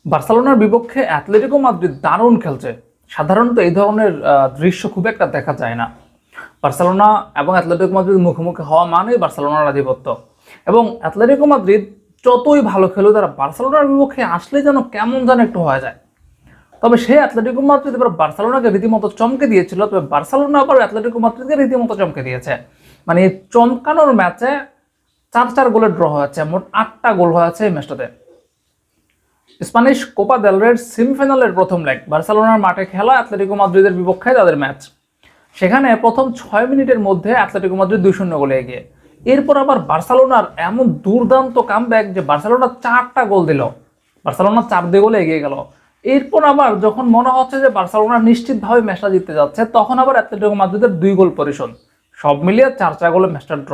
বার্সেলোনার বিপক্ষে Atletico Madrid দারুণ খেলছে। সাধারণত এই ধরনের দৃশ্য খুব একটা দেখা যায় না। বার্সেলোনা এবং অ্যাটলেটিকো মাদ্রিদ মুখোমুখি হওয়া মানেই বার্সেলোনার আধিপত্য, এবং অ্যাটলেটিকো মাদ্রিদ যতই ভালো খেলুক তারা বার্সেলোনার বিপক্ষে আসলে যেন কেমন যেন একটু হয়ে যায়। তবে সেই অ্যাটলেটিকো মাদ্রিদ এবার বার্সেলোনাকে রীতিমতো চমকে দিয়েছিল, তবে বার্সেলোনা আবার অ্যাটলেটিকো মাদ্রিদকে রীতিমতো চমকে দিয়েছে। মানে এই চমকানোর ম্যাচে 4-4 গোলের ড্র হয়েছে, মোট 8টা গোল হয়েছে এই ম্যাচটাতে। স্প্যানিশ কোপা দেল রের সেমিফাইনালের প্রথম লেগ বার্সেলোনার মাঠে খেলা অ্যাটলেটিকো মাদ্রিদের বিপক্ষে তাদের ম্যাচ। সেখানে প্রথম 6 মিনিটের মধ্যে অ্যাটলেটিকো মাদ্রিদ 2-0 গোলে এগিয়ে। এরপর আবার বার্সেলোনার এমন দুর্দান্ত কামব্যাক যে বার্সেলোনা 4টা গোল দিল, বার্সেলোনা 4-2 গোলে এগিয়ে গেল। এরপর আবার যখন মনে হচ্ছে যে বার্সেলোনা নিশ্চিতভাবে ম্যাচটা জিততে যাচ্ছে, তখন আবার অ্যাটলেটিকো মাদ্রিদের 2 গোল পরিশোধ, সব মিলিয়ে 4-4 গোলে ম্যাচটা ড্র।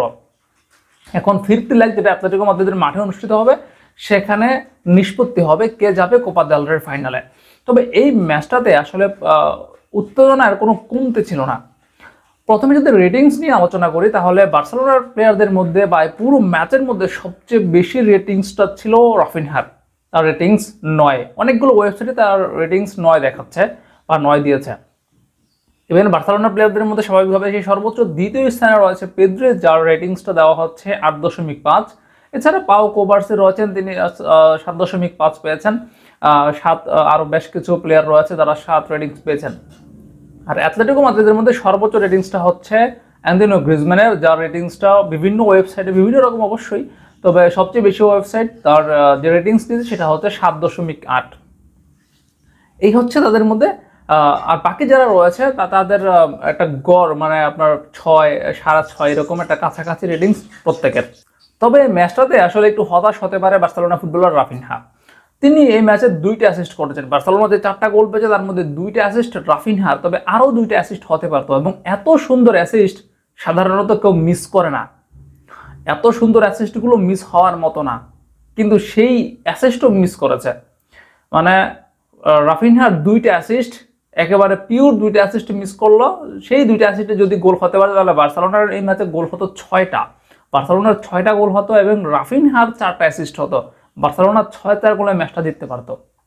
এখন ফিরতি লেগ যেটা অ্যাটলেটিকো মাদ্রিদের মাঠে অনুষ্ঠিত হবে, সেখানে নিষ্পত্তি হবে কে যাবে কোপা দেল রের ফাইনালে। তবে এই ম্যাচটাতে আসলে উত্তেজনার কোনো কমতে ছিল না। প্রথমে যদি রেটিংস নিয়ে আলোচনা করি, তাহলে বার্সেলোনার প্লেয়ারদের মধ্যে বা পুরো ম্যাচের মধ্যে সবচেয়ে বেশি রেটিংসটা ছিল রাফিনহার। তার রেটিংস 9। অনেকগুলো ওয়েবসাইটে তার রেটিংস 9 দেখাচ্ছে বা 9 দিয়েছে। ইভেন বার্সেলোনা প্লেয়ারদের মধ্যে স্বাভাবিকভাবে সেই সর্বোচ্চ দ্বিতীয় স্থানে রয়েছে পেদ্রি, যার রেটিংসটা দেওয়া হচ্ছে 8.5। এছাড়া পাও কোভার্সি রয়েছেন, তিনি 7.5 পেয়েছেন। আরও বেশ কিছু প্লেয়ার রয়েছে যারা 7 রেটিংস পেয়েছেন। আর অ্যাটলেটিকো মাদ্রিদের মধ্যে সর্বোচ্চ রেটিংসটা হচ্ছে অ্যান্টোনিও গ্রিজম্যানের, যার রেটিংসটা বিভিন্ন ওয়েবসাইটে বিভিন্ন রকম অবশ্যই, তবে সবচেয়ে বেশি ওয়েবসাইট তার যে রেটিংস দিয়েছে সেটা হচ্ছে 7.8। এই হচ্ছে তাদের মধ্যে। আর বাকি যারা রয়েছে তাদের একটা গড় মানে আপনার 6, 6.5 এরকম একটা কাছাকাছি রেটিংস প্রত্যেকের। তবে ম্যাচটাতে আসলে একটু হতাশ হতে পারে বার্সেলোনা ফুটবলার রাফিনহা। তিনি এই ম্যাচে 2টা অ্যাসিস্ট করেছেন। বার্সেলোনা যে 4টা গোল পেয়েছে তার মধ্যে 2টা অ্যাসিস্ট রাফিনহার, তবে আরও 2টা অ্যাসিস্ট হতে পারতো, এবং এত সুন্দর অ্যাসিস্ট সাধারণত কেউ মিস করে না। এত সুন্দর অ্যাসিস্টগুলো মিস হওয়ার মতো না, কিন্তু সেই অ্যাসিস্টও মিস করেছে। মানে রাফিনহার 2টা অ্যাসিস্ট, একেবারে পিওর 2টা অ্যাসিস্ট মিস করলো। সেই 2টা অ্যাসিস্টে যদি গোল হতে পারে তাহলে বার্সেলোনার এই ম্যাচে গোল হতো 6টা। বার্সেলোনার 6টা গোল হতো এবং রাফিনহার 4টা অ্যাসিস্ট হতো। বার্সেলোনা 6-4 গোলে ম্যাচটা জিততে পারতো।